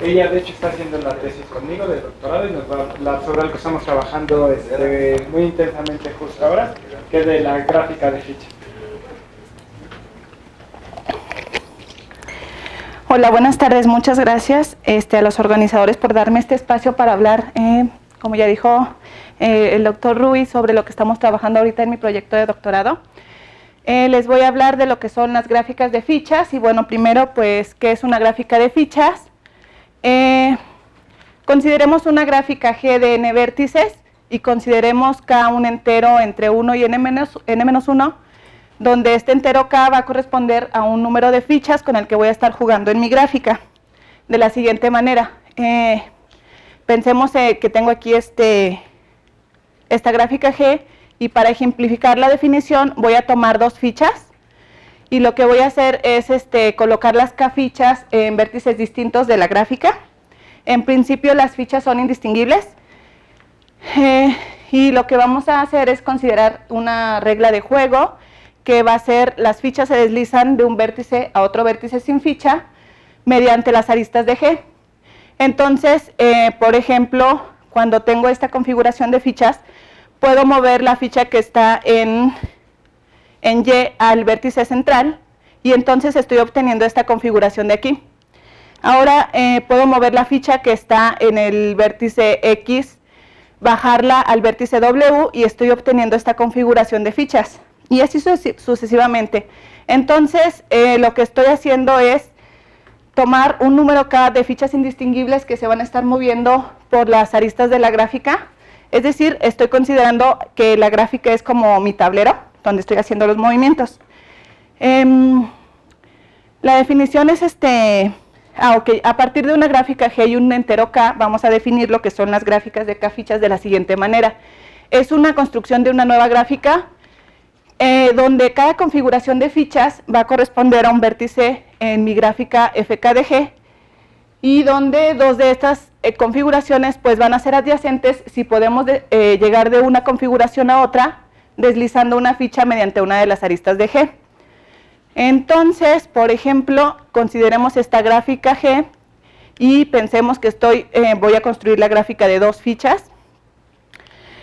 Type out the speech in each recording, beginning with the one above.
Ella de hecho está haciendo la tesis conmigo de doctorado y nos va a hablar sobre algo que estamos trabajando muy intensamente justo ahora, que es de la gráfica de fichas. Hola, buenas tardes. Muchas gracias a los organizadores por darme este espacio para hablar, como ya dijo el doctor Ruiz, sobre lo que estamos trabajando ahorita en mi proyecto de doctorado. Les voy a hablar de lo que son las gráficas de fichas y bueno, primero pues, ¿qué es una gráfica de fichas? Consideremos una gráfica G de n vértices y consideremos K un entero entre 1 y n-1, donde este entero K va a corresponder a un número de fichas con el que voy a estar jugando en mi gráfica, de la siguiente manera. Pensemos que tengo aquí esta gráfica G, y para ejemplificar la definición voy a tomar dos fichas, y lo que voy a hacer es colocar las K fichas en vértices distintos de la gráfica. En principio las fichas son indistinguibles, y lo que vamos a hacer es considerar una regla de juego, que va a ser las fichas se deslizan de un vértice a otro vértice sin ficha mediante las aristas de G. Entonces, por ejemplo, cuando tengo esta configuración de fichas, puedo mover la ficha que está en Y al vértice central, y entonces estoy obteniendo esta configuración de aquí. Ahora puedo mover la ficha que está en el vértice X, bajarla al vértice W, y estoy obteniendo esta configuración de fichas, y así sucesivamente. Entonces, lo que estoy haciendo es tomar un número K de fichas indistinguibles que se van a estar moviendo por las aristas de la gráfica, es decir, estoy considerando que la gráfica es como mi tablero, donde estoy haciendo los movimientos. La definición es a partir de una gráfica G y un entero K, vamos a definir lo que son las gráficas de K fichas de la siguiente manera. Es una construcción de una nueva gráfica, donde cada configuración de fichas va a corresponder a un vértice en mi gráfica FK de G, y donde dos de estas configuraciones pues van a ser adyacentes si podemos llegar de una configuración a otra deslizando una ficha mediante una de las aristas de G. Entonces, por ejemplo, consideremos esta gráfica G y pensemos que voy a construir la gráfica de dos fichas.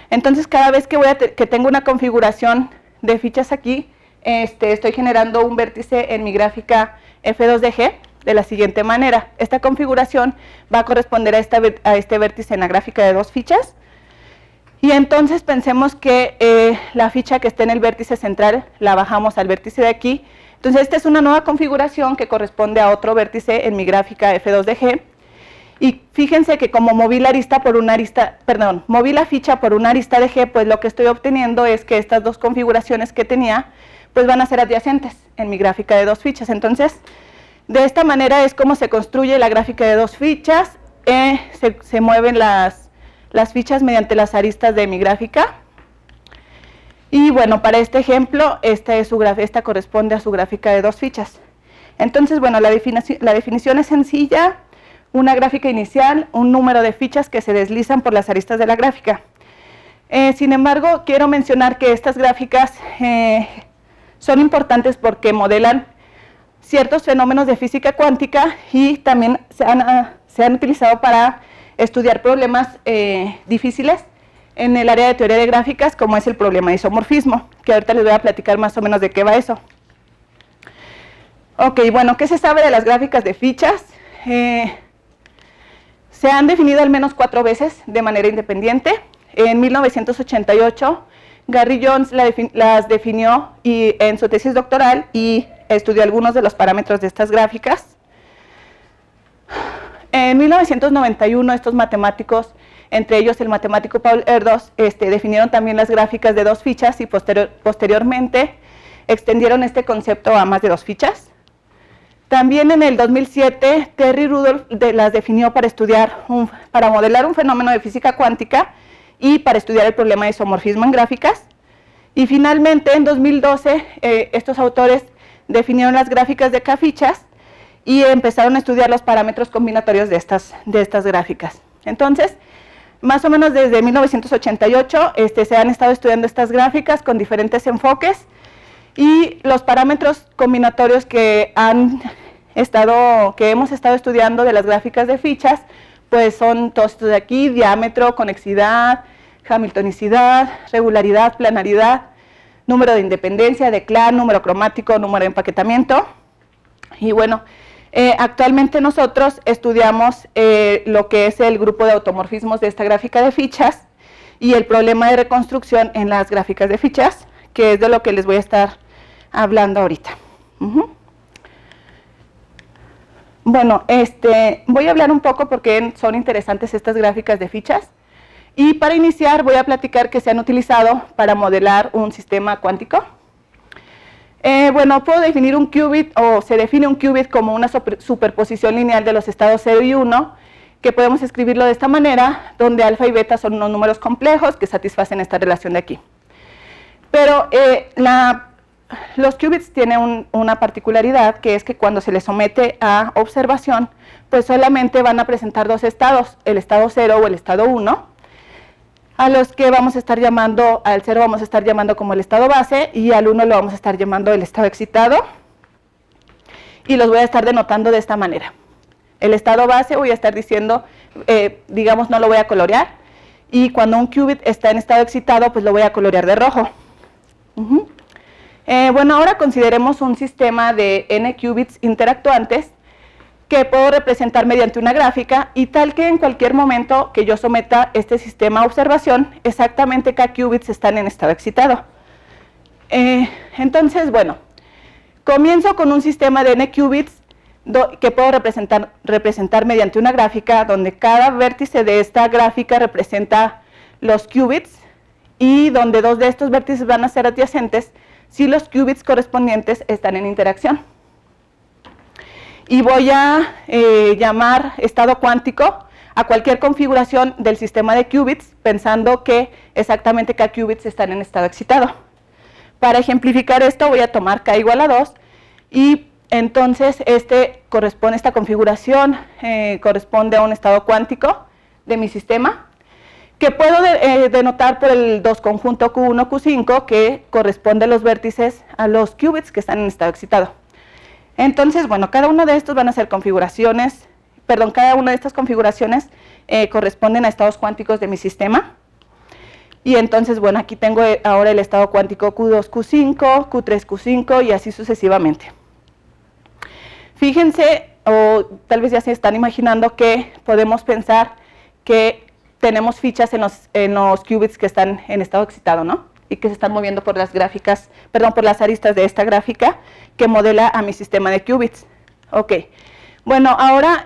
Entonces, cada vez que tengo una configuración de fichas aquí, estoy generando un vértice en mi gráfica F2 de G de la siguiente manera. Esta configuración va a corresponder a este vértice en la gráfica de dos fichas, y entonces pensemos que la ficha que está en el vértice central la bajamos al vértice de aquí. Entonces esta es una nueva configuración que corresponde a otro vértice en mi gráfica F2 de G, y fíjense que como moví la ficha por una arista de G, pues lo que estoy obteniendo es que estas dos configuraciones que tenía pues van a ser adyacentes en mi gráfica de dos fichas. Entonces, de esta manera es como se construye la gráfica de dos fichas. Se mueven las fichas mediante las aristas de mi gráfica. Y bueno, para este ejemplo, esta corresponde a su gráfica de dos fichas. Entonces, bueno, la definición es sencilla. Una gráfica inicial, un número de fichas que se deslizan por las aristas de la gráfica. Sin embargo, quiero mencionar que estas gráficas son importantes porque modelan ciertos fenómenos de física cuántica, y también se han utilizado para estudiar problemas difíciles en el área de teoría de gráficas, como es el problema de isomorfismo, que ahorita les voy a platicar más o menos de qué va eso. Ok, bueno, ¿qué se sabe de las gráficas de fichas? Se han definido al menos 4 veces de manera independiente. En 1988, Gary Jones las definió en su tesis doctoral y estudió algunos de los parámetros de estas gráficas. En 1991, estos matemáticos, entre ellos el matemático Paul Erdos, definieron también las gráficas de dos fichas, y posteriormente extendieron este concepto a más de dos fichas. También en el 2007, Terry Rudolph las definió para modelar un fenómeno de física cuántica y para estudiar el problema de isomorfismo en gráficas. Y finalmente, en 2012, estos autores definieron las gráficas de K fichas y empezaron a estudiar los parámetros combinatorios de estas gráficas. Entonces, más o menos desde 1988 se han estado estudiando estas gráficas con diferentes enfoques, y los parámetros combinatorios que han que hemos estado estudiando de las gráficas de fichas, pues son todos estos de aquí: diámetro, conexidad, hamiltonicidad, regularidad, planaridad, número de independencia, declan, número cromático, número de empaquetamiento. Y bueno, actualmente nosotros estudiamos lo que es el grupo de automorfismos de esta gráfica de fichas y el problema de reconstrucción en las gráficas de fichas, que es de lo que les voy a estar hablando ahorita. Bueno, voy a hablar un poco porque son interesantes estas gráficas de fichas. Y para iniciar voy a platicar que se han utilizado para modelar un sistema cuántico. Bueno, puedo definir un qubit, o se define un qubit como una superposición lineal de los estados 0 y 1, que podemos escribirlo de esta manera, donde alfa y beta son unos números complejos que satisfacen esta relación de aquí. Pero los qubits tienen una particularidad, que es que cuando se les somete a observación, pues solamente van a presentar dos estados, el estado 0 o el estado 1, a los que vamos a estar llamando, al 0 vamos a estar llamando como el estado base, y al 1 lo vamos a estar llamando el estado excitado, y los voy a estar denotando de esta manera. El estado base voy a estar diciendo, digamos, no lo voy a colorear, y cuando un qubit está en estado excitado, pues lo voy a colorear de rojo. Bueno, ahora consideremos un sistema de n qubits interactuantes que puedo representar mediante una gráfica, y tal que en cualquier momento que yo someta este sistema a observación, exactamente k qubits están en estado excitado. Entonces, bueno, comienzo con un sistema de n qubits que puedo representar mediante una gráfica, donde cada vértice de esta gráfica representa los qubits, y donde dos de estos vértices van a ser adyacentes si los qubits correspondientes están en interacción. Y voy a llamar estado cuántico a cualquier configuración del sistema de qubits, pensando que exactamente k qubits están en estado excitado. Para ejemplificar esto voy a tomar k igual a 2, y entonces esta configuración corresponde a un estado cuántico de mi sistema, que puedo denotar por el 2 conjunto Q1, Q5, que corresponde a los vértices a los qubits que están en estado excitado. Entonces, bueno, cada una de estas configuraciones corresponden a estados cuánticos de mi sistema. Y entonces, bueno, aquí tengo ahora el estado cuántico Q2, Q5, Q3, Q5 y así sucesivamente. Fíjense, o tal vez ya se están imaginando, que podemos pensar que tenemos fichas en los qubits que están en estado excitado, ¿no? Y que se están moviendo por las aristas de esta gráfica que modela a mi sistema de qubits. Ok, bueno, ahora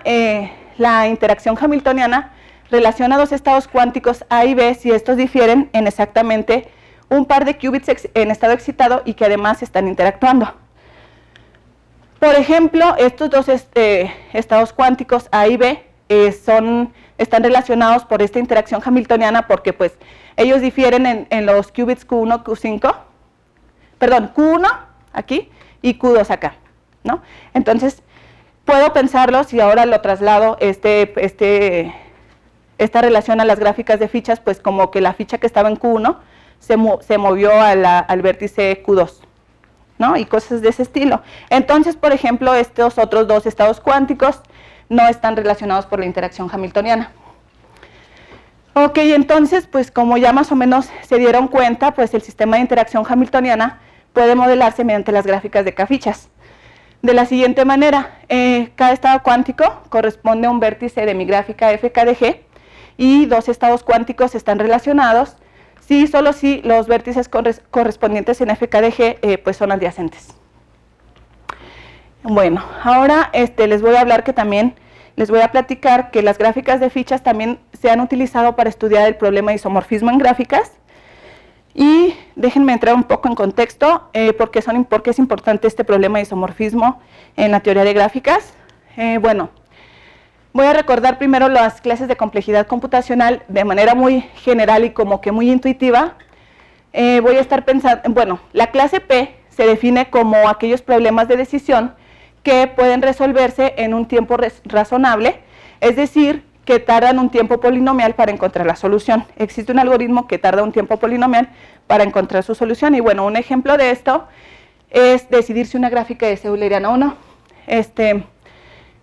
la interacción hamiltoniana relaciona dos estados cuánticos A y B si estos difieren en exactamente un par de qubits en estado excitado y que además están interactuando. Por ejemplo, estos dos estados cuánticos A y B están relacionados por esta interacción hamiltoniana, porque pues ellos difieren en los qubits Q1, Q5, perdón, Q1 aquí y Q2 acá, ¿no? Entonces, puedo pensarlo, si ahora lo traslado, esta relación a las gráficas de fichas, pues como que la ficha que estaba en Q1 se movió al vértice Q2, ¿no? Y cosas de ese estilo. Entonces, por ejemplo, estos otros dos estados cuánticos no están relacionados por la interacción hamiltoniana. Ok, entonces, pues como ya más o menos se dieron cuenta, pues el sistema de interacción hamiltoniana puede modelarse mediante las gráficas de k-fichas. De la siguiente manera, cada estado cuántico corresponde a un vértice de mi gráfica fk de g, y dos estados cuánticos están relacionados solo si los vértices correspondientes en fk de g pues son adyacentes. Bueno, ahora les voy a hablar les voy a platicar que las gráficas de fichas también se han utilizado para estudiar el problema de isomorfismo en gráficas. Y déjenme entrar un poco en contexto, porque es importante este problema de isomorfismo en la teoría de gráficas. Bueno, voy a recordar primero las clases de complejidad computacional de manera muy general y como que muy intuitiva. Voy a estar pensando, bueno, la clase P se define como aquellos problemas de decisión que pueden resolverse en un tiempo razonable, es decir, que tardan un tiempo polinomial para encontrar la solución. Existe un algoritmo que tarda un tiempo polinomial para encontrar su solución, y bueno, un ejemplo de esto es decidir si una gráfica es euleriana o no.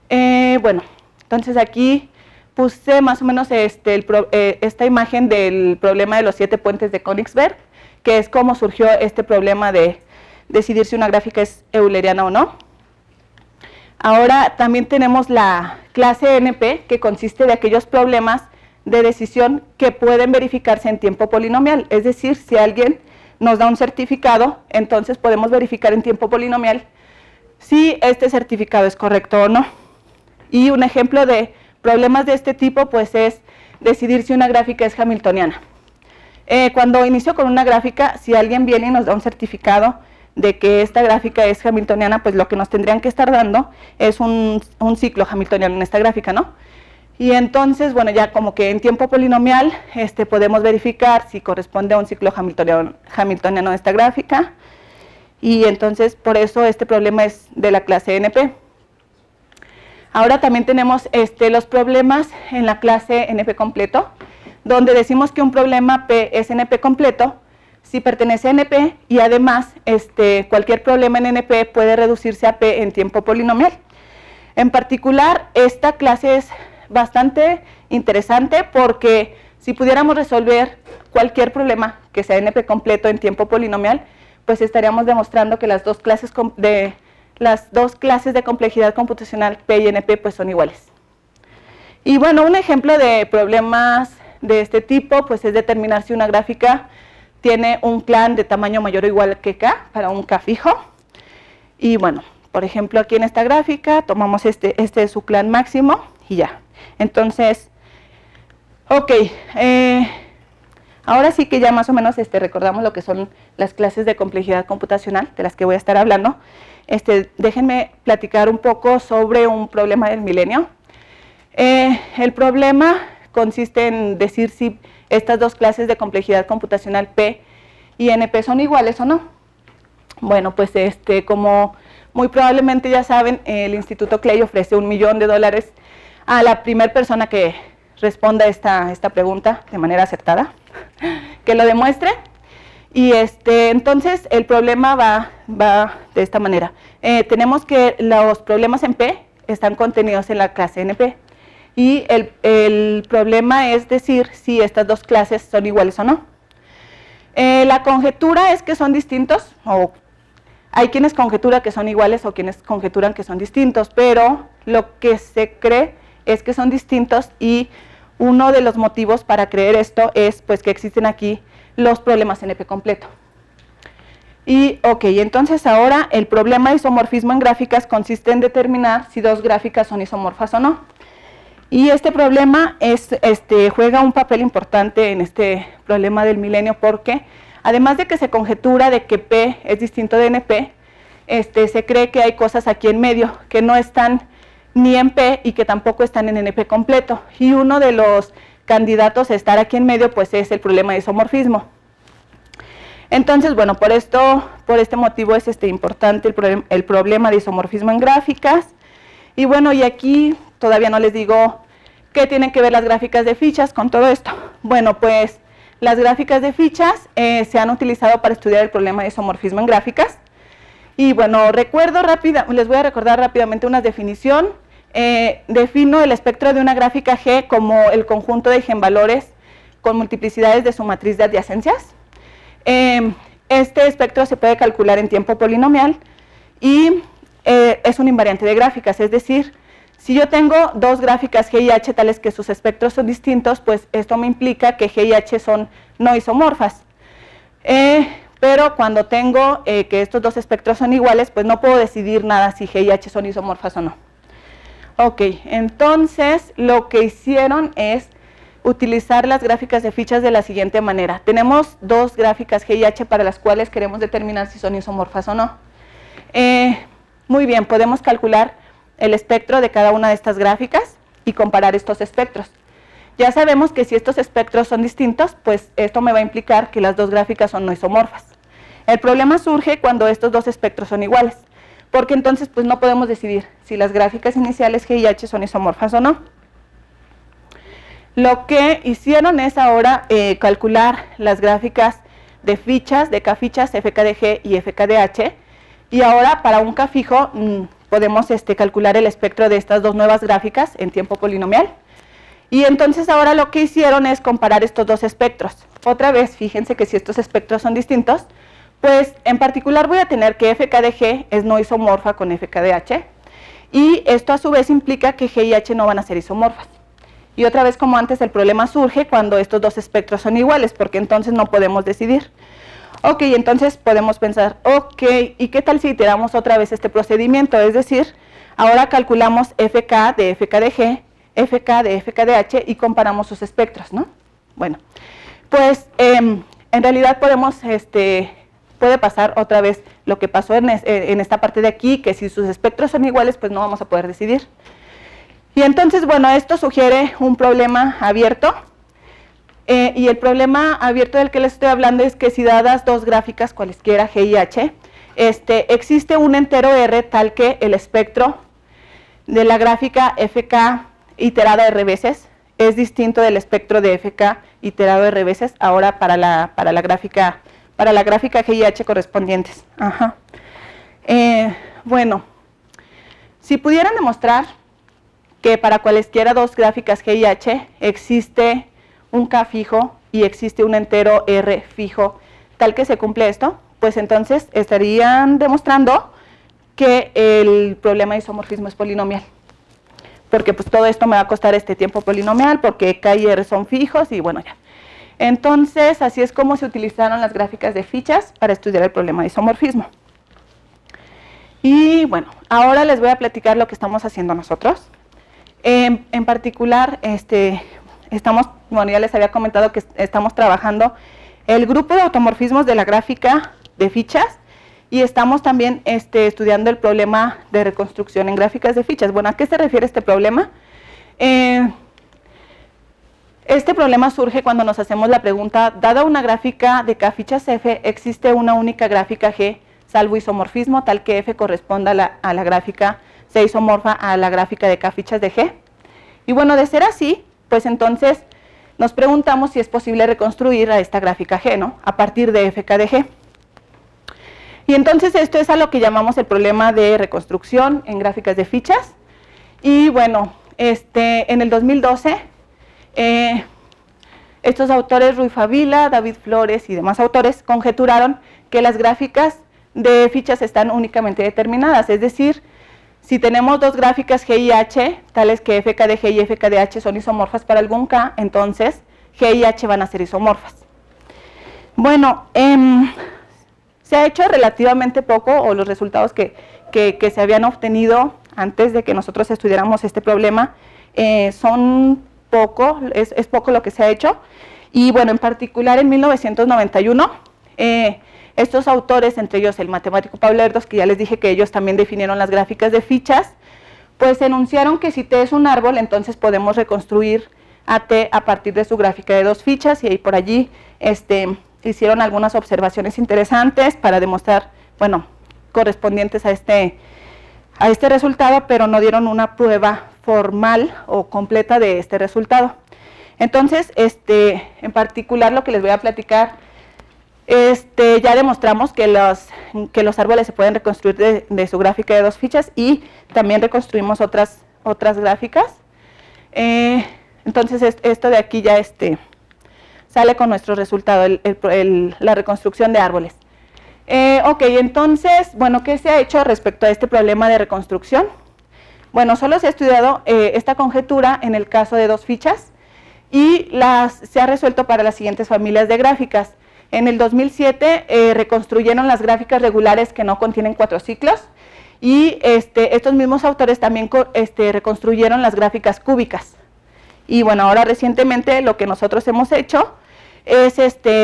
Bueno, entonces aquí puse más o menos esta imagen del problema de los 7 puentes de Königsberg, que es cómo surgió este problema de decidir si una gráfica es euleriana o no. Ahora también tenemos la clase NP, que consiste de aquellos problemas de decisión que pueden verificarse en tiempo polinomial. Es decir, si alguien nos da un certificado, entonces podemos verificar en tiempo polinomial si este certificado es correcto o no. Y un ejemplo de problemas de este tipo pues es decidir si una gráfica es hamiltoniana. Cuando inicio con una gráfica, si alguien viene y nos da un certificado de que esta gráfica es hamiltoniana, pues lo que nos tendrían que estar dando es un ciclo hamiltoniano en esta gráfica, ¿no? Y entonces, bueno, ya como que en tiempo polinomial podemos verificar si corresponde a un ciclo hamiltoniano de esta gráfica. Y entonces, por eso este problema es de la clase NP. Ahora también tenemos los problemas en la clase NP completo, donde decimos que un problema P es NP completo si pertenece a NP y además cualquier problema en NP puede reducirse a P en tiempo polinomial. En particular, esta clase es bastante interesante porque si pudiéramos resolver cualquier problema que sea NP completo en tiempo polinomial, pues estaríamos demostrando que las dos clases de complejidad computacional P y NP pues son iguales. Y bueno, un ejemplo de problemas de este tipo pues es determinar si una gráfica tiene un clan de tamaño mayor o igual que K para un K fijo. Y bueno, por ejemplo, aquí en esta gráfica tomamos este es su clan máximo y ya. Entonces, ok, ahora sí que ya más o menos recordamos lo que son las clases de complejidad computacional de las que voy a estar hablando. Déjenme platicar un poco sobre un problema del milenio. El problema consiste en decir si estas dos clases de complejidad computacional P y NP son iguales o no. Bueno, pues como muy probablemente ya saben, el Instituto Clay ofrece $1 millón a la primera persona que responda esta pregunta de manera acertada, que lo demuestre. Y entonces el problema va de esta manera. Tenemos que los problemas en P están contenidos en la clase NP. Y el problema es decir si estas dos clases son iguales o no. La conjetura es que son distintos, o hay quienes conjeturan que son iguales o quienes conjeturan que son distintos, pero lo que se cree es que son distintos y uno de los motivos para creer esto es pues que existen aquí los problemas NP completo. Y ok, entonces ahora el problema de isomorfismo en gráficas consiste en determinar si dos gráficas son isomorfas o no. Y este problema juega un papel importante en este problema del milenio porque además de que se conjetura de que P es distinto de NP, se cree que hay cosas aquí en medio que no están ni en P y que tampoco están en NP completo. Y uno de los candidatos a estar aquí en medio pues es el problema de isomorfismo. Entonces, bueno, por este motivo es importante el problema de isomorfismo en gráficas. Y bueno, y aquí todavía no les digo qué tienen que ver las gráficas de fichas con todo esto. Bueno, pues las gráficas de fichas se han utilizado para estudiar el problema de isomorfismo en gráficas. Y bueno, les voy a recordar rápidamente una definición. Defino el espectro de una gráfica G como el conjunto de eigenvalores con multiplicidades de su matriz de adyacencias. Este espectro se puede calcular en tiempo polinomial y es un invariante de gráficas, es decir, si yo tengo dos gráficas G y H tales que sus espectros son distintos, pues esto me implica que G y H son no isomorfas. Pero cuando tengo que estos dos espectros son iguales, pues no puedo decidir nada si G y H son isomorfas o no. Ok, entonces lo que hicieron es utilizar las gráficas de fichas de la siguiente manera. Tenemos dos gráficas G y H para las cuales queremos determinar si son isomorfas o no. Muy bien, podemos calcular el espectro de cada una de estas gráficas y comparar estos espectros. Ya sabemos que si estos espectros son distintos, pues esto me va a implicar que las dos gráficas son no isomorfas. El problema surge cuando estos dos espectros son iguales, porque entonces pues no podemos decidir si las gráficas iniciales G y H son isomorfas o no. Lo que hicieron es ahora calcular las gráficas de fichas, de K fichas, FK de G y FK de H, y ahora para un K fijo podemos calcular el espectro de estas dos nuevas gráficas en tiempo polinomial. Y entonces ahora lo que hicieron es comparar estos dos espectros. Otra vez, fíjense que si estos espectros son distintos, pues en particular voy a tener que FK de G es no isomorfa con FK de H, y esto a su vez implica que G y H no van a ser isomorfas. Y otra vez, como antes, el problema surge cuando estos dos espectros son iguales, porque entonces no podemos decidir. Ok, entonces podemos pensar, ok, ¿y qué tal si iteramos otra vez este procedimiento? Es decir, ahora calculamos FK de G, FK de FK de H y comparamos sus espectros, ¿no? Bueno, pues en realidad puede pasar otra vez lo que pasó en esta parte de aquí, que si sus espectros son iguales, pues no vamos a poder decidir. Y entonces, bueno, esto sugiere un problema abierto, y el problema abierto del que les estoy hablando es que si dadas dos gráficas cualesquiera G y H, existe un entero R tal que el espectro de la gráfica FK iterada R veces es distinto del espectro de FK iterado R veces ahora para la gráfica G y H correspondientes. Ajá. Bueno, si pudieran demostrar que para cualesquiera dos gráficas G y H existe un K fijo y existe un entero R fijo tal que se cumple esto, pues entonces estarían demostrando que el problema de isomorfismo es polinomial, porque pues todo esto me va a costar este tiempo polinomial, porque K y R son fijos y bueno, ya. Entonces, así es como se utilizaron las gráficas de fichas para estudiar el problema de isomorfismo. Y bueno, ahora les voy a platicar lo que estamos haciendo nosotros. En particular, bueno, ya les había comentado que estamos trabajando el grupo de automorfismos de la gráfica de fichas y estamos también estudiando el problema de reconstrucción en gráficas de fichas. Bueno, ¿a qué se refiere este problema? Este problema surge cuando nos hacemos la pregunta, dada una gráfica de K fichas F, ¿existe una única gráfica G salvo isomorfismo tal que F corresponda a la gráfica, sea isomorfa a la gráfica de K fichas de G? Y bueno, de ser así, pues entonces nos preguntamos si es posible reconstruir a esta gráfica G, ¿no? A partir de FK de G. Y entonces esto es a lo que llamamos el problema de reconstrucción en gráficas de fichas. Y bueno, en el 2012, estos autores, Ruy Favila, David Flores y demás autores, conjeturaron que las gráficas de fichas están únicamente determinadas, es decir, si tenemos dos gráficas G y H, tales que FK de G y FK de H son isomorfas para algún K, entonces G y H van a ser isomorfas. Bueno, se ha hecho relativamente poco, o los resultados que se habían obtenido antes de que nosotros estudiáramos este problema son poco, es poco lo que se ha hecho. Y bueno, en particular en 1991, estos autores, entre ellos el matemático Pablo Erdos, que ya les dije que ellos también definieron las gráficas de fichas, pues enunciaron que si T es un árbol, entonces podemos reconstruir a T a partir de su gráfica de dos fichas, y ahí por allí hicieron algunas observaciones interesantes para demostrar, bueno, correspondientes a este resultado, pero no dieron una prueba formal o completa de este resultado. Entonces, en particular lo que les voy a platicar, ya demostramos que los árboles se pueden reconstruir de su gráfica de dos fichas y también reconstruimos otras gráficas. Entonces, esto de aquí ya sale con nuestro resultado, la reconstrucción de árboles. Ok, entonces, bueno, ¿qué se ha hecho respecto a este problema de reconstrucción? Bueno, solo se ha estudiado esta conjetura en el caso de dos fichas y se ha resuelto para las siguientes familias de gráficas. En el 2007 reconstruyeron las gráficas regulares que no contienen cuatro ciclos y estos mismos autores también reconstruyeron las gráficas cúbicas. Y bueno, ahora recientemente lo que nosotros hemos hecho es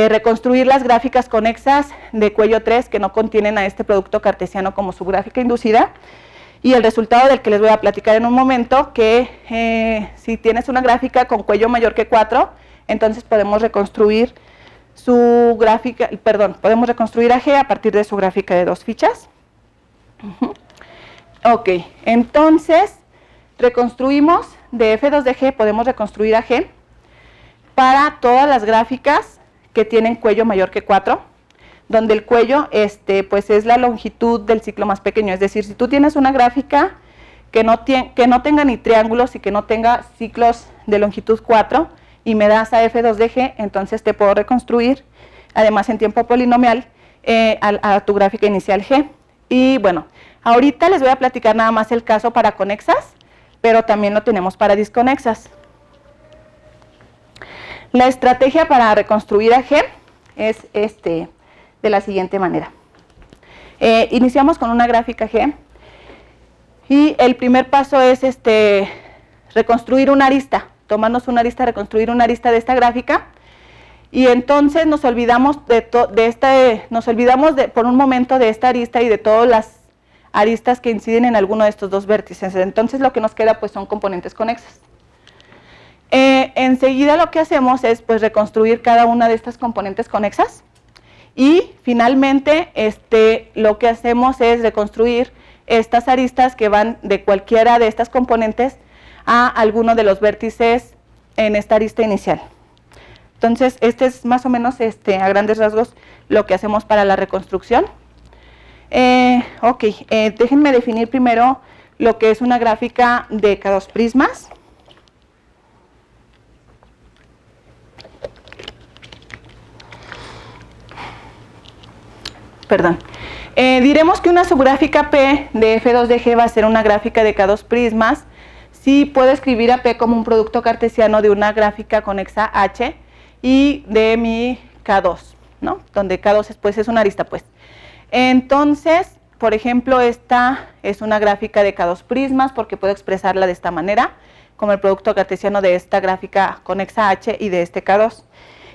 reconstruir las gráficas conexas de cuello 3 que no contienen a este producto cartesiano como su gráfica inducida. Y el resultado del que les voy a platicar en un momento, que si tienes una gráfica con cuello mayor que 4, entonces podemos reconstruir su gráfica, podemos reconstruir a G a partir de su gráfica de dos fichas. Ok, entonces reconstruimos de F2 de G, podemos reconstruir a G para todas las gráficas que tienen cuello mayor que 4. donde el cuello pues es la longitud del ciclo más pequeño. Es decir, si tú tienes una gráfica que no tenga ni triángulos y que no tenga ciclos de longitud 4 y me das a f2 de g, entonces te puedo reconstruir, además en tiempo polinomial, a tu gráfica inicial g. Y bueno, ahorita les voy a platicar nada más el caso para conexas, pero también lo tenemos para disconexas. La estrategia para reconstruir a G es de la siguiente manera. Iniciamos con una gráfica G y el primer paso es reconstruir una arista, tomarnos una arista, reconstruir una arista de esta gráfica, y entonces nos olvidamos por un momento de esta arista y de todas las aristas que inciden en alguno de estos dos vértices. Entonces lo que nos queda pues son componentes conexas. Enseguida lo que hacemos es pues reconstruir cada una de estas componentes conexas y finalmente lo que hacemos es reconstruir estas aristas que van de cualquiera de estas componentes a alguno de los vértices en esta arista inicial. Entonces es más o menos a grandes rasgos lo que hacemos para la reconstrucción. Déjenme definir primero lo que es una gráfica de K2 prismas. Diremos que una subgráfica P de F2 de G va a ser una gráfica de K2 prismas si puedo escribir a P como un producto cartesiano de una gráfica conexa H y de mi K2, ¿no? Donde K2 pues, es una arista, pues. Entonces, por ejemplo, esta es una gráfica de K2 prismas porque puedo expresarla de esta manera, como el producto cartesiano de esta gráfica conexa H y de este K2.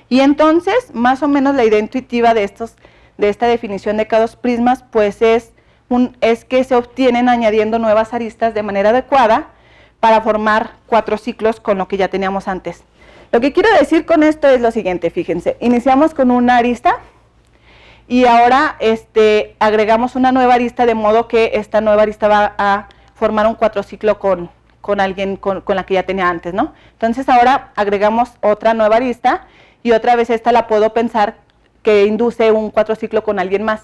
Y entonces, más o menos la idea intuitiva de esta definición de K2 prismas, pues es que se obtienen añadiendo nuevas aristas de manera adecuada para formar 4 ciclos con lo que ya teníamos antes. Lo que quiero decir con esto es lo siguiente, fíjense, iniciamos con una arista y ahora agregamos una nueva arista, de modo que esta nueva arista va a formar un 4 ciclo con la que ya tenía antes, ¿no? Entonces ahora agregamos otra nueva arista y otra vez esta la puedo pensar que induce un 4 ciclo con alguien más,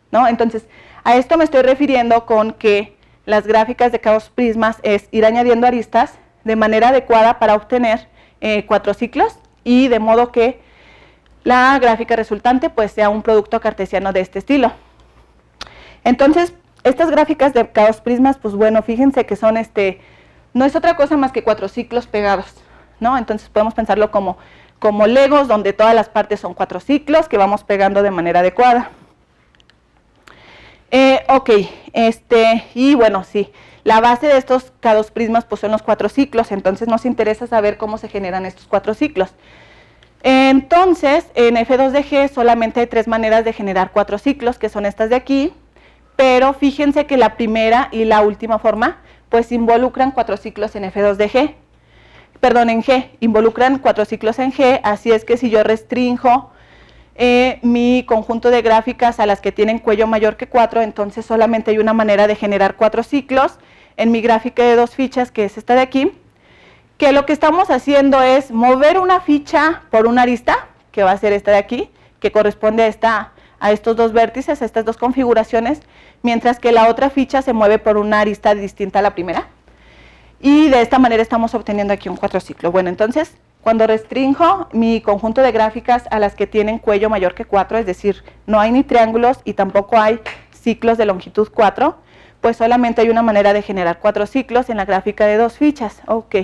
¿no? Entonces, a esto me estoy refiriendo con que las gráficas de K2 prismas es ir añadiendo aristas de manera adecuada para obtener 4 ciclos y de modo que la gráfica resultante pues sea un producto cartesiano de este estilo. Entonces, estas gráficas de K2 prismas, pues bueno, fíjense que son no es otra cosa más que 4 ciclos pegados, ¿no? Entonces podemos pensarlo como Legos, donde todas las partes son 4 ciclos que vamos pegando de manera adecuada. Y bueno, sí, la base de estos K2 prismas pues son los 4 ciclos, entonces nos interesa saber cómo se generan estos 4 ciclos. Entonces, en F2 de G solamente hay 3 maneras de generar 4 ciclos, que son estas de aquí, pero fíjense que la primera y la última forma pues involucran 4 ciclos en F2 de G. Perdón, en G, involucran 4 ciclos en G, así es que si yo restrinjo mi conjunto de gráficas a las que tienen cuello mayor que 4, entonces solamente hay una manera de generar 4 ciclos en mi gráfica de 2 fichas, que es esta de aquí, que lo que estamos haciendo es mover una ficha por una arista, que va a ser esta de aquí, que corresponde a estos dos vértices, a estas dos configuraciones, mientras que la otra ficha se mueve por una arista distinta a la primera. Y de esta manera estamos obteniendo aquí un 4 ciclo. Bueno, entonces, cuando restrinjo mi conjunto de gráficas a las que tienen cuello mayor que 4, es decir, no hay ni triángulos y tampoco hay ciclos de longitud 4, pues solamente hay una manera de generar 4 ciclos en la gráfica de 2 fichas. Ok,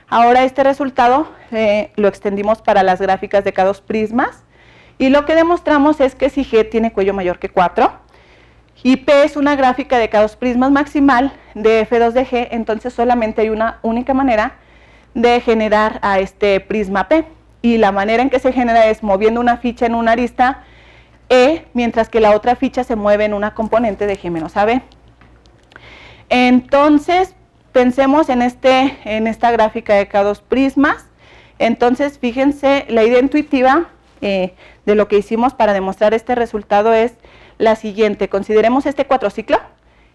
ahora este resultado lo extendimos para las gráficas de K2 prismas y lo que demostramos es que si G tiene cuello mayor que 4, y P es una gráfica de K2 prismas maximal de F2 de G, entonces solamente hay una única manera de generar a este prisma P. Y la manera en que se genera es moviendo una ficha en una arista E, mientras que la otra ficha se mueve en una componente de G menos AB. Entonces, pensemos en esta gráfica de K2 prismas. Entonces, fíjense, la idea intuitiva de lo que hicimos para demostrar este resultado es la siguiente. Consideremos este 4 ciclo.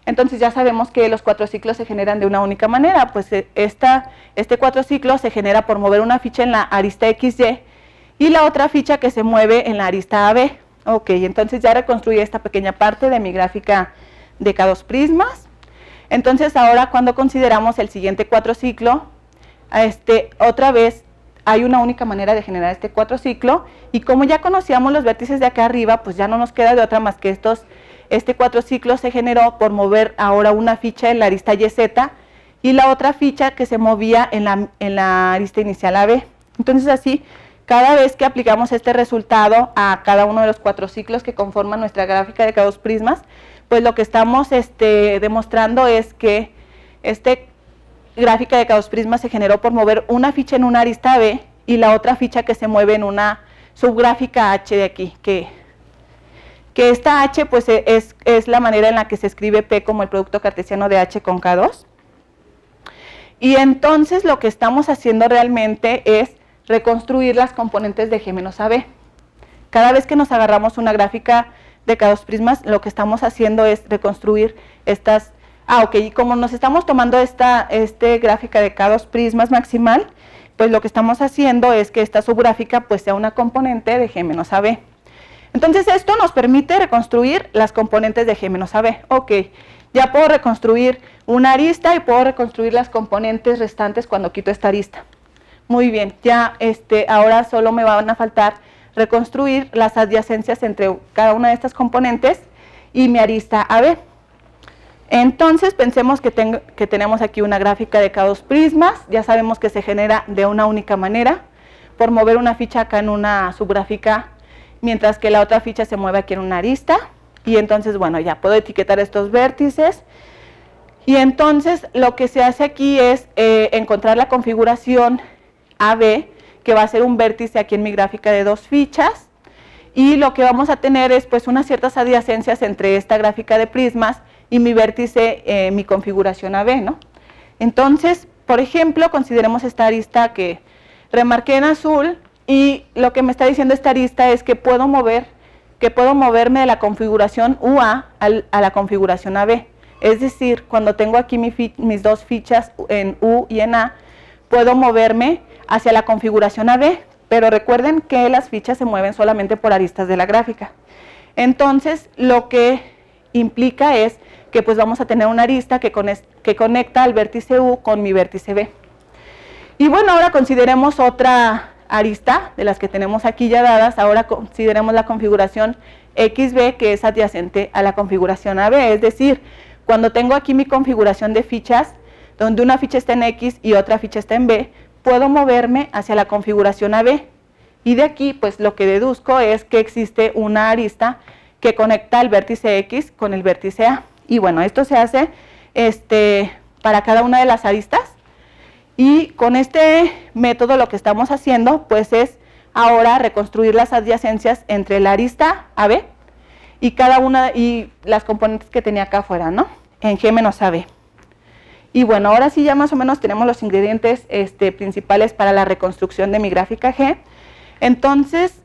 Entonces ya sabemos que los 4 ciclos se generan de una única manera, pues este 4 ciclos se genera por mover una ficha en la arista XY y la otra ficha que se mueve en la arista AB. Ok, entonces ya reconstruí esta pequeña parte de mi gráfica de K2 prismas. Entonces ahora cuando consideramos el siguiente cuatrociclo, otra vez hay una única manera de generar este cuatrociclo, y como ya conocíamos los vértices de acá arriba, pues ya no nos queda de otra más que este cuatrociclo se generó por mover ahora una ficha en la arista YZ y la otra ficha que se movía en la arista inicial AB. Entonces así, cada vez que aplicamos este resultado a cada uno de los cuatrociclos que conforman nuestra gráfica de K2 prismas, pues lo que estamos demostrando es que gráfica de K2 prismas se generó por mover una ficha en una arista B y la otra ficha que se mueve en una subgráfica H de aquí, que esta H pues es la manera en la que se escribe P como el producto cartesiano de H con K2. Y entonces lo que estamos haciendo realmente es reconstruir las componentes de G menos AB. Cada vez que nos agarramos una gráfica de K2 prismas, lo que estamos haciendo es reconstruir estas. Ok, y como nos estamos tomando esta gráfica de K2 prismas maximal, pues lo que estamos haciendo es que esta subgráfica pues sea una componente de G menos AB. Entonces esto nos permite reconstruir las componentes de G menos AB. Ok, ya puedo reconstruir una arista y puedo reconstruir las componentes restantes cuando quito esta arista. Muy bien, ya ahora solo me van a faltar reconstruir las adyacencias entre cada una de estas componentes y mi arista AB. Entonces pensemos que tenemos aquí una gráfica de K2 prismas, ya sabemos que se genera de una única manera, por mover una ficha acá en una subgráfica, mientras que la otra ficha se mueve aquí en una arista, y entonces bueno, ya puedo etiquetar estos vértices, y entonces lo que se hace aquí es encontrar la configuración AB, que va a ser un vértice aquí en mi gráfica de dos fichas, y lo que vamos a tener es pues unas ciertas adyacencias entre esta gráfica de prismas y mi vértice, mi configuración AB, ¿no? Entonces, por ejemplo, consideremos esta arista que remarqué en azul, y lo que me está diciendo esta arista es que puedo moverme de la configuración UA a la configuración AB. Es decir, cuando tengo aquí mis dos fichas en U y en A, puedo moverme hacia la configuración AB, pero recuerden que las fichas se mueven solamente por aristas de la gráfica. Entonces, lo que implica es que pues vamos a tener una arista que conecta al vértice U con mi vértice B. Y bueno, ahora consideremos otra arista de las que tenemos aquí ya dadas. Ahora consideremos la configuración XB, que es adyacente a la configuración AB, es decir, cuando tengo aquí mi configuración de fichas, donde una ficha está en X y otra ficha está en B, puedo moverme hacia la configuración AB, y de aquí pues lo que deduzco es que existe una arista que conecta el vértice X con el vértice A. Y bueno, esto se hace para cada una de las aristas, y con este método lo que estamos haciendo pues es ahora reconstruir las adyacencias entre la arista AB y cada una y las componentes que tenía acá afuera, ¿no? En G menos AB. Y bueno, ahora sí ya más o menos tenemos los ingredientes principales para la reconstrucción de mi gráfica G. Entonces,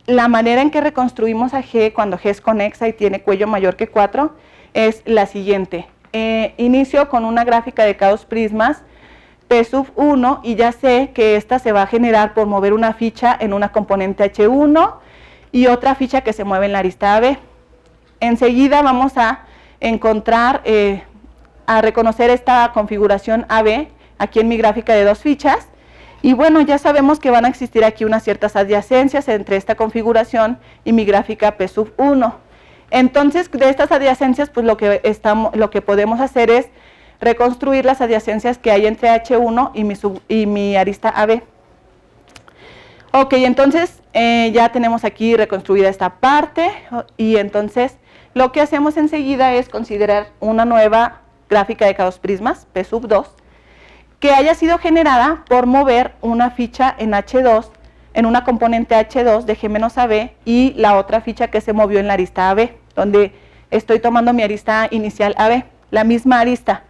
la manera en que reconstruimos a G cuando G es conexa y tiene cuello mayor que 4 es la siguiente. Inicio con una gráfica de K2 prismas P sub 1 y ya sé que esta se va a generar por mover una ficha en una componente H1 y otra ficha que se mueve en la arista AB. Enseguida vamos a encontrar, a reconocer esta configuración AB aquí en mi gráfica de dos fichas, y bueno, ya sabemos que van a existir aquí unas ciertas adyacencias entre esta configuración y mi gráfica P sub 1. Entonces, de estas adyacencias, pues lo que podemos hacer es reconstruir las adyacencias que hay entre H1 y mi arista AB. Ok, entonces ya tenemos aquí reconstruida esta parte, y entonces lo que hacemos enseguida es considerar una nueva gráfica de K2 prismas, P sub 2, que haya sido generada por mover una ficha en H2, en una componente H2 de G menos AB, y la otra ficha que se movió en la arista AB, donde estoy tomando mi arista inicial AB, la misma arista.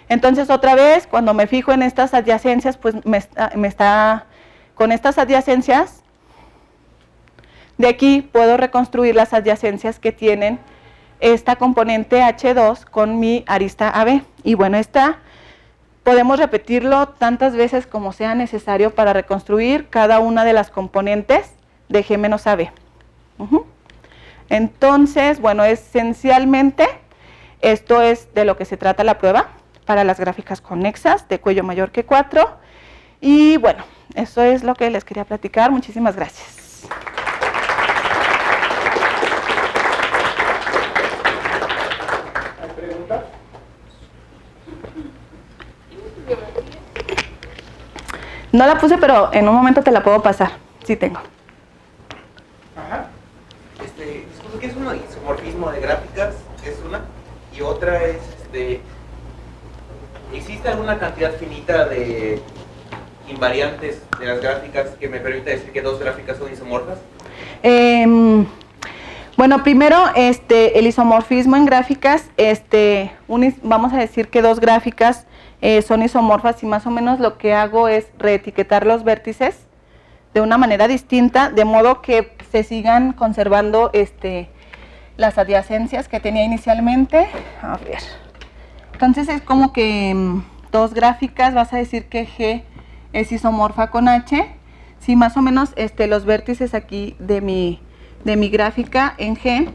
Entonces otra vez, cuando me fijo en estas adyacencias, pues con estas adyacencias, de aquí puedo reconstruir las adyacencias que tienen esta componente H2 con mi arista AB. Y bueno, esta podemos repetirlo tantas veces como sea necesario para reconstruir cada una de las componentes de G menos AB. Entonces, bueno, esencialmente esto es de lo que se trata la prueba para las gráficas conexas de cuello mayor que 4. Y bueno, eso es lo que les quería platicar. Muchísimas gracias. ¿Hay preguntas? No la puse, pero en un momento te la puedo pasar. Sí tengo. Ajá. Disculpe, ¿qué es un isomorfismo de gráficas? Es una. Y otra es, ¿existe alguna cantidad finita de invariantes de las gráficas que me permita decir que dos gráficas son isomorfas? Bueno, primero, el isomorfismo en gráficas, vamos a decir que dos gráficas son isomorfas y más o menos lo que hago es reetiquetar los vértices de una manera distinta, de modo que se sigan conservando las adyacencias que tenía inicialmente. A ver, entonces es como que dos gráficas, vas a decir que G es isomorfa con H. Si más o menos los vértices aquí de mi gráfica en G,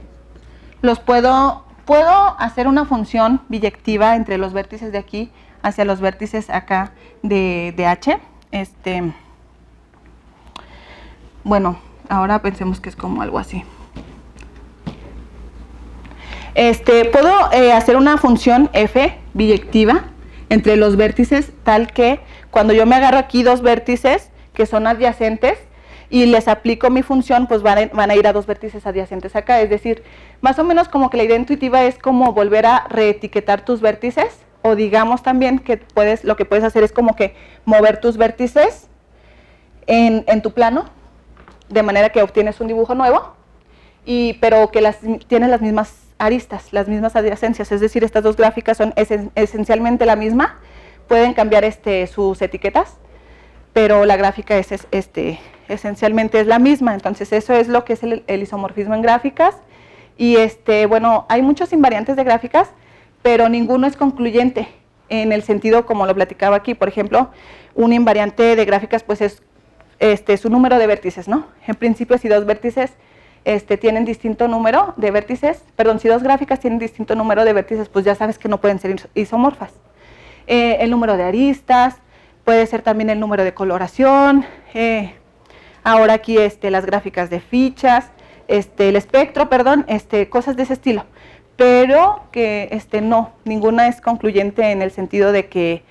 puedo hacer una función biyectiva entre los vértices de aquí hacia los vértices acá de H. Bueno, ahora pensemos que es como algo así. Puedo hacer una función f biyectiva entre los vértices tal que cuando yo me agarro aquí dos vértices que son adyacentes y les aplico mi función, pues van a ir a dos vértices adyacentes acá. Es decir, más o menos como que la idea intuitiva es como volver a reetiquetar tus vértices, o digamos también que lo que puedes hacer es como que mover tus vértices en tu plano, de manera que obtienes un dibujo nuevo, pero que tienes las mismas aristas, las mismas adyacencias. Es decir, estas dos gráficas son esencialmente la misma, pueden cambiar sus etiquetas, pero la gráfica esencialmente es la misma. Entonces eso es lo que es el isomorfismo en gráficas. Y bueno, hay muchos invariantes de gráficas, pero ninguno es concluyente en el sentido como lo platicaba aquí. Por ejemplo, un invariante de gráficas pues es su número de vértices, ¿no? En principio, si dos vértices tienen distinto número de vértices, si dos gráficas tienen distinto número de vértices, pues ya sabes que no pueden ser isomorfas. El número de aristas, puede ser también el número de coloración, ahora aquí las gráficas de fichas, el espectro, cosas de ese estilo. Pero que no, ninguna es concluyente en el sentido de que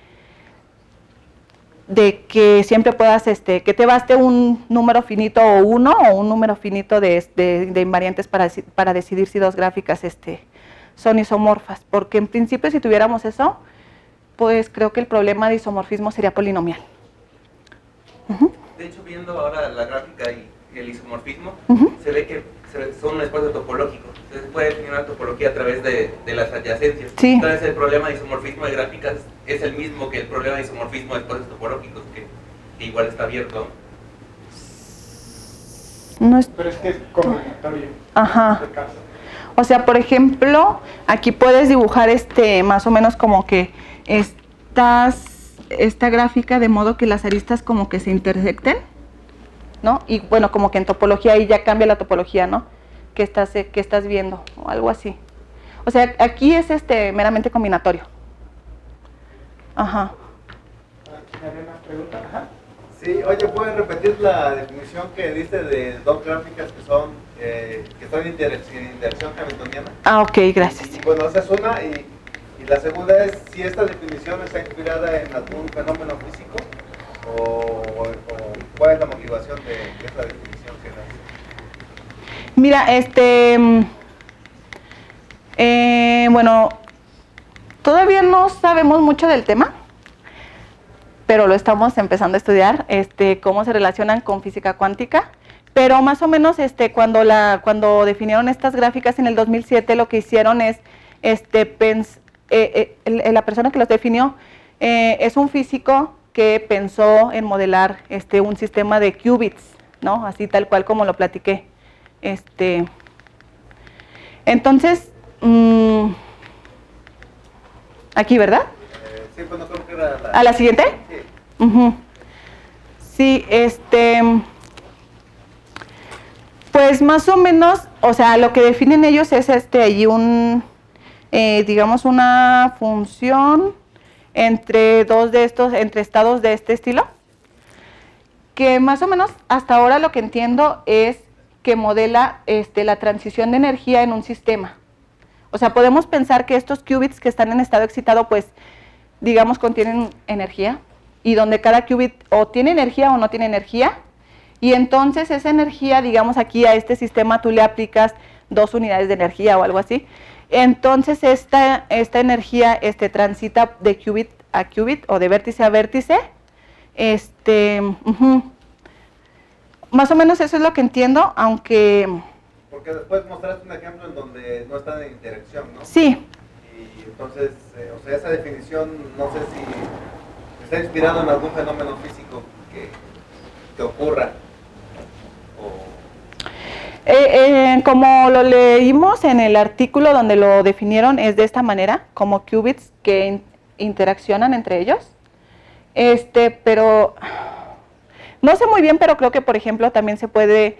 siempre puedas, que te baste un número finito o uno, o un número finito de invariantes para decidir si dos gráficas son isomorfas. Porque en principio, si tuviéramos eso, pues creo que el problema de isomorfismo sería polinomial. De hecho, viendo ahora la gráfica y el isomorfismo, se ve que son un espacio topológico. Se puede definir una topología a través de las adyacencias. Sí. Entonces el problema de isomorfismo de gráficas es el mismo que el problema de isomorfismo de espacios topológicos, que igual está abierto. No es... Pero es que es combinatorio. Ajá. En este caso. O sea, por ejemplo, aquí puedes dibujar más o menos como que esta gráfica de modo que las aristas como que se intersecten, ¿no? Y bueno, como que en topología ahí ya cambia la topología, ¿no? Que estás viendo, o algo así. O sea, aquí es meramente combinatorio. Ajá. ¿Había una pregunta? Ajá. Sí, oye, ¿puedes repetir la definición que diste de dos gráficas que están en interacción hamiltoniana? Ah, ok, gracias. Y, bueno, esa es una, y la segunda es si esta definición está inspirada en algún fenómeno físico o cuál es la motivación de esta definición que das. Mira, bueno, todavía no sabemos mucho del tema, pero lo estamos empezando a estudiar, cómo se relacionan con física cuántica. Pero más o menos, cuando definieron estas gráficas en el 2007, lo que hicieron es, la persona que los definió es un físico que pensó en modelar un sistema de qubits, ¿no? Así tal cual como lo platiqué. Entonces, aquí, ¿verdad? Sí, pues no creo que era ¿A la siguiente? Sí. Sí, pues más o menos o sea, lo que definen ellos es allí digamos una función entre dos de estos, entre estados de este estilo, que más o menos hasta ahora lo que entiendo es que modela la transición de energía en un sistema. O sea, podemos pensar que estos qubits que están en estado excitado, pues, digamos, contienen energía, y donde cada qubit o tiene energía o no tiene energía, y entonces esa energía, digamos, aquí a este sistema tú le aplicas 2 unidades de energía o algo así, entonces esta energía transita de qubit a qubit o de vértice a vértice. Más o menos eso es lo que entiendo, aunque... Porque después mostraste un ejemplo en donde no están en interacción, ¿no? Sí. Y entonces, o sea, esa definición, no sé si está inspirado en algún fenómeno físico que ocurra. Como lo leímos en el artículo donde lo definieron, es de esta manera, como qubits que interaccionan entre ellos. Pero no sé muy bien, pero creo que, por ejemplo, también se puede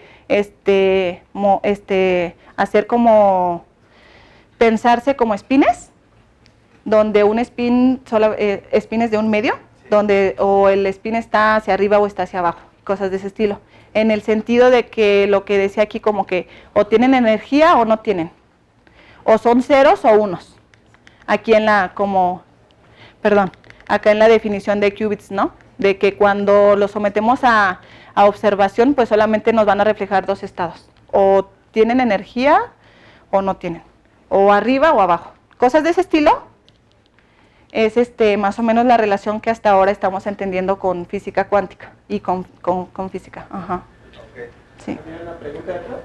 hacer como, pensarse como espines, donde un spin es de un medio, donde o el spin está hacia arriba o está hacia abajo, cosas de ese estilo. En el sentido de que lo que decía aquí, como que o tienen energía o no tienen, o son ceros o unos. Aquí acá en la definición de qubits, ¿no? De que cuando lo sometemos a observación, pues solamente nos van a reflejar 2 estados. O tienen energía o no tienen. O arriba o abajo. Cosas de ese estilo es más o menos la relación que hasta ahora estamos entendiendo con física cuántica y con física. Ajá. Okay. Sí. ¿Tiene una pregunta de atrás?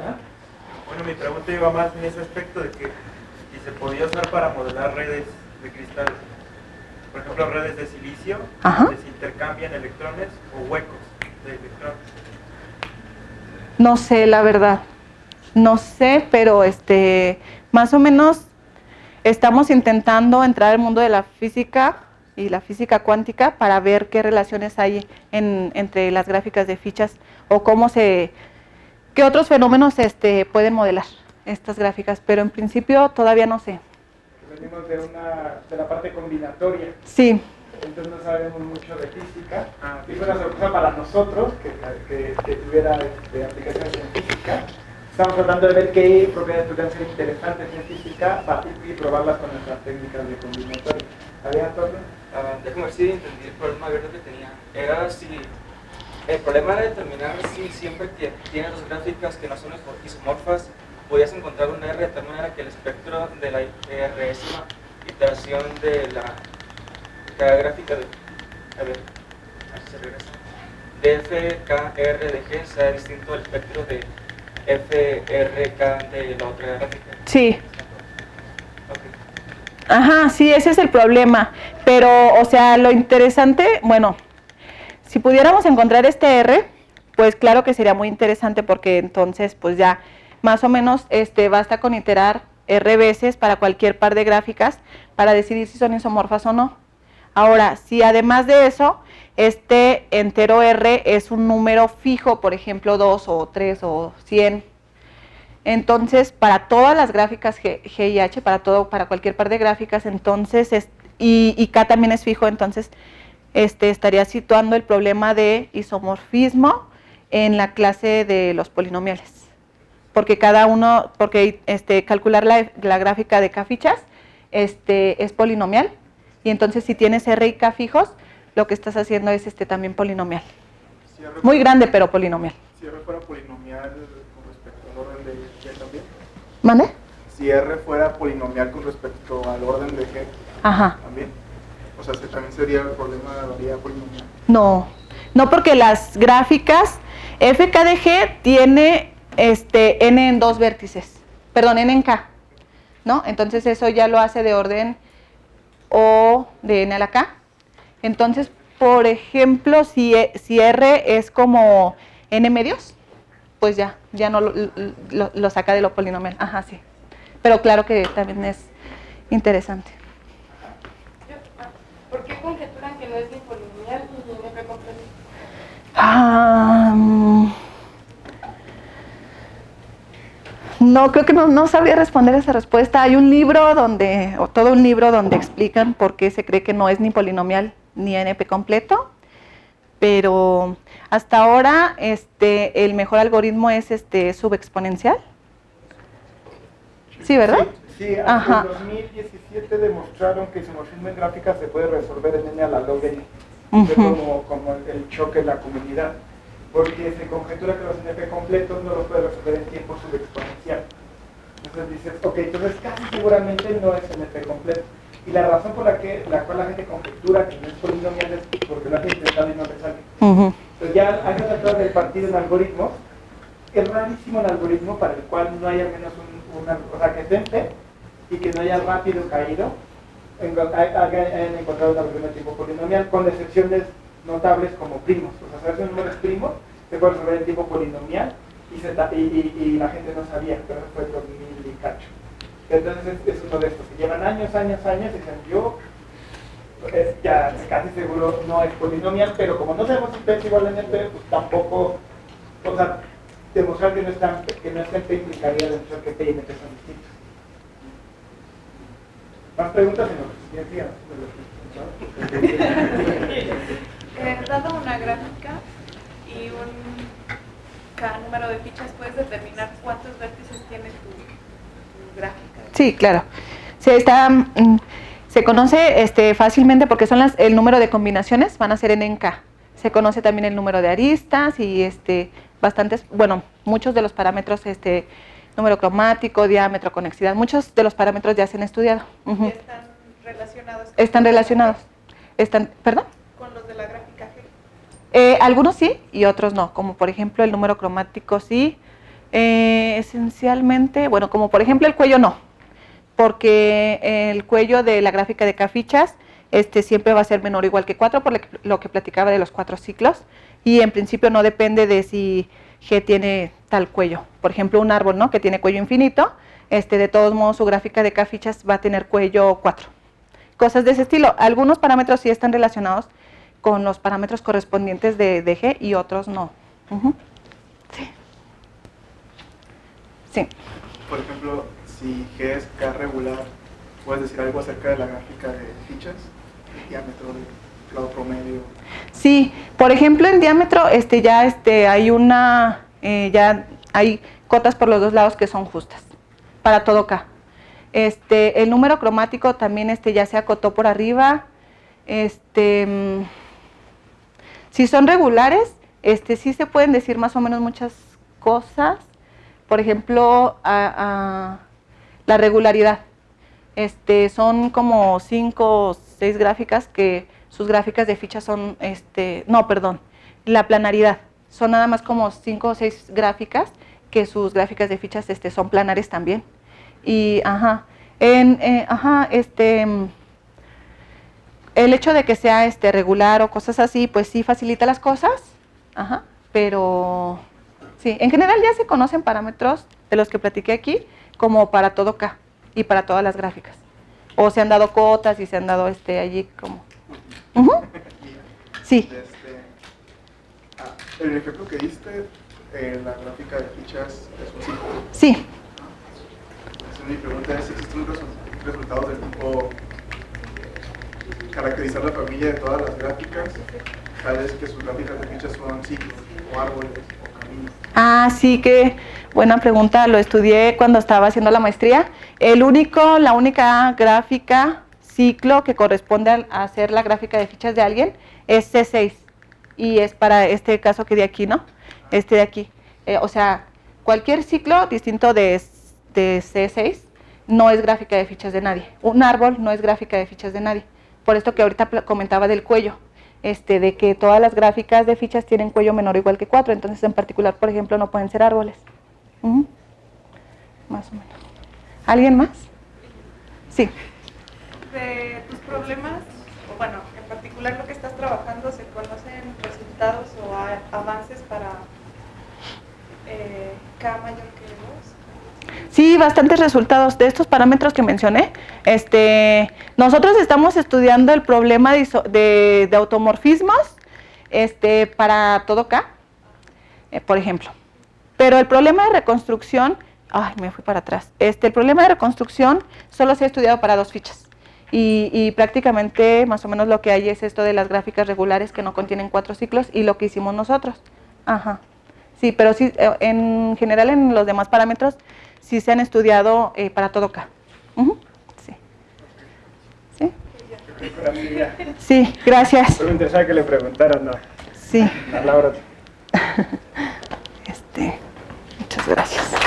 Bueno, mi pregunta iba más en ese aspecto de que si se podía usar para modelar redes de cristal, por ejemplo, redes de silicio, donde se intercambian electrones o huecos de electrones. No sé, la verdad. No sé, pero más o menos estamos intentando entrar al mundo de la física y la física cuántica para ver qué relaciones hay entre las gráficas de fichas o qué otros fenómenos pueden modelar estas gráficas, pero en principio todavía no sé. Venimos de la parte combinatoria. Sí. Entonces no sabemos mucho de física. Y fue una sorpresa para nosotros que tuviera aplicaciones en física. Estamos tratando de ver qué propiedades podrían ser interesantes en física y probarlas con nuestras técnicas de combinatoria. ¿Había Antonio? Déjame ver si entendí el problema abierto que tenía. El problema era determinar si siempre que tienes dos gráficas que no son isomorfas, podías encontrar un R de tal manera que el espectro de la Résima iteración de cada gráfica de FKR de G sea distinto al espectro de FRK de la otra gráfica. Sí. Okay. Ajá, sí, ese es el problema. Pero, o sea, lo interesante, bueno, si pudiéramos encontrar este R, pues claro que sería muy interesante porque entonces, pues ya, más o menos, basta con iterar R veces para cualquier par de gráficas para decidir si son isomorfas o no. Ahora, si además de eso, este entero R es un número fijo, por ejemplo, 2 o 3 o 100, entonces para todas las gráficas G y H, para cualquier par de gráficas, entonces, y K también es fijo, entonces estaría situando el problema de isomorfismo en la clase de los polinomiales. Porque calcular la gráfica de K fichas es polinomial, y entonces si tienes R y K fijos, lo que estás haciendo es también polinomial. Muy grande, pero polinomial. Si R fuera polinomial con respecto al orden de G también. ¿Mande? Si R fuera polinomial con respecto al orden de G, Ajá. también. O sea, también sería el problema de la variedad polinomial. No, porque las gráficas FK de G tiene n en 2 vértices, perdón, n en K, ¿no? Entonces eso ya lo hace de orden O de n a la K. Entonces, por ejemplo, si R es como n medios, pues ya no lo saca de lo polinomial. Ajá, sí. Pero claro que también es interesante. ¿Por qué conjeturan que no es ni polinomial ni NP completo? No, creo que no sabría responder esa respuesta. Hay un libro o todo un libro donde explican por qué se cree que no es ni polinomial ni NP completo, pero hasta ahora el mejor algoritmo es subexponencial. Sí, ¿verdad? Sí, hasta el 2017 demostraron que isomorfismo en gráficas se puede resolver en n a la log n. Es como el choque en la comunidad, porque se conjetura que los NP completos no los puede resolver en tiempo subexponencial. Entonces dices, ok, entonces casi seguramente no es NP completo. Y la razón por la cual la gente conjetura que no es polinomial es porque lo han intentado y no le sale. Entonces ya hay tratado de partir en algoritmos. Es rarísimo el algoritmo para el cual no haya al menos o sea, que esté en P y que no haya rápido caído, hayan encontrado un algoritmo de tipo polinomial, con excepciones notables como primos. O sea, saber si un número es primo, se puede resolver en tipo polinomial y la gente no sabía, pero fue el 2000 y cacho. Entonces es uno de estos que llevan años y dicen, yo ya casi seguro no es polinomial, pero como no sabemos si P es igual a NP, pues tampoco, o sea, demostrar que no está en P implicaría demostrar que P y NP son distintos. ¿Más preguntas? Dado una gráfica y cada número de fichas, ¿puedes determinar cuántos vértices tiene tu gráfica? Sí, claro. Se conoce fácilmente porque son el número de combinaciones, van a ser en K. Se conoce también el número de aristas y muchos de los parámetros, número cromático, diámetro, conexidad, muchos de los parámetros ya se han estudiado. ¿Y están relacionados? Están relacionados. ¿Perdón? Con los de la gráfica G. Algunos sí y otros no, como por ejemplo el número cromático sí. Esencialmente, bueno, como por ejemplo el cuello no, porque el cuello de la gráfica de K fichas siempre va a ser menor o igual que 4, por lo que platicaba de los 4 ciclos, y en principio no depende de si G tiene tal cuello. Por ejemplo, un árbol, ¿no?, que tiene cuello infinito, de todos modos su gráfica de K fichas va a tener cuello 4. Cosas de ese estilo. Algunos parámetros sí están relacionados con los parámetros correspondientes de G y otros no. Sí. Sí. Por ejemplo, si G es K regular, ¿puedes decir algo acerca de la gráfica de fichas? El diámetro, el lado promedio. Sí, por ejemplo en diámetro ya hay cotas por los dos lados que son justas para todo K. El número cromático también ya se acotó por arriba. Si son regulares, sí se pueden decir más o menos muchas cosas. Por ejemplo, la regularidad. Son como 5 o 6 gráficas que sus gráficas de fichas son, la planaridad. Son nada más como 5 o 6 gráficas que sus gráficas de fichas son planares también. Y, el hecho de que sea regular o cosas así, pues sí facilita las cosas, pero sí, en general ya se conocen parámetros de los que platiqué aquí como para todo K y para todas las gráficas. O se han dado cotas y se han dado allí como... Sí. El ejemplo que diste, la gráfica de fichas es un ciclo. Sí. Mi pregunta es si existen resultados del tipo caracterizar la familia de todas las gráficas, sabes que sus gráficas de fichas son ciclos, o árboles, o caminos. Sí, qué buena pregunta. Lo estudié cuando estaba haciendo la maestría. La única gráfica ciclo que corresponde a hacer la gráfica de fichas de alguien es C6. Y es para este caso que de aquí, ¿no? De aquí. O sea, cualquier ciclo distinto de C6 no es gráfica de fichas de nadie. Un árbol no es gráfica de fichas de nadie. Por esto que ahorita comentaba del cuello, de que todas las gráficas de fichas tienen cuello menor o igual que 4, entonces en particular, por ejemplo, no pueden ser árboles. Más o menos. ¿Alguien más? Sí. De tus problemas, o bueno, en particular lo que estás trabajando, ¿se conocen resultados o avances para K mayor que 2? Sí, bastantes resultados de estos parámetros que mencioné. Nosotros estamos estudiando el problema de automorfismos para todo K, por ejemplo. Pero el problema de reconstrucción Ay, me fui para atrás. El problema de reconstrucción solo se ha estudiado para 2 fichas. Y prácticamente más o menos lo que hay es esto de las gráficas regulares que no contienen 4 ciclos y lo que hicimos nosotros. Ajá. Sí, pero sí, en general en los demás parámetros sí se han estudiado para todo K. Sí. ¿Sí? Sí, gracias. Solo me interesaba que le preguntaran, ¿no? Sí. A Laura. Muchas gracias.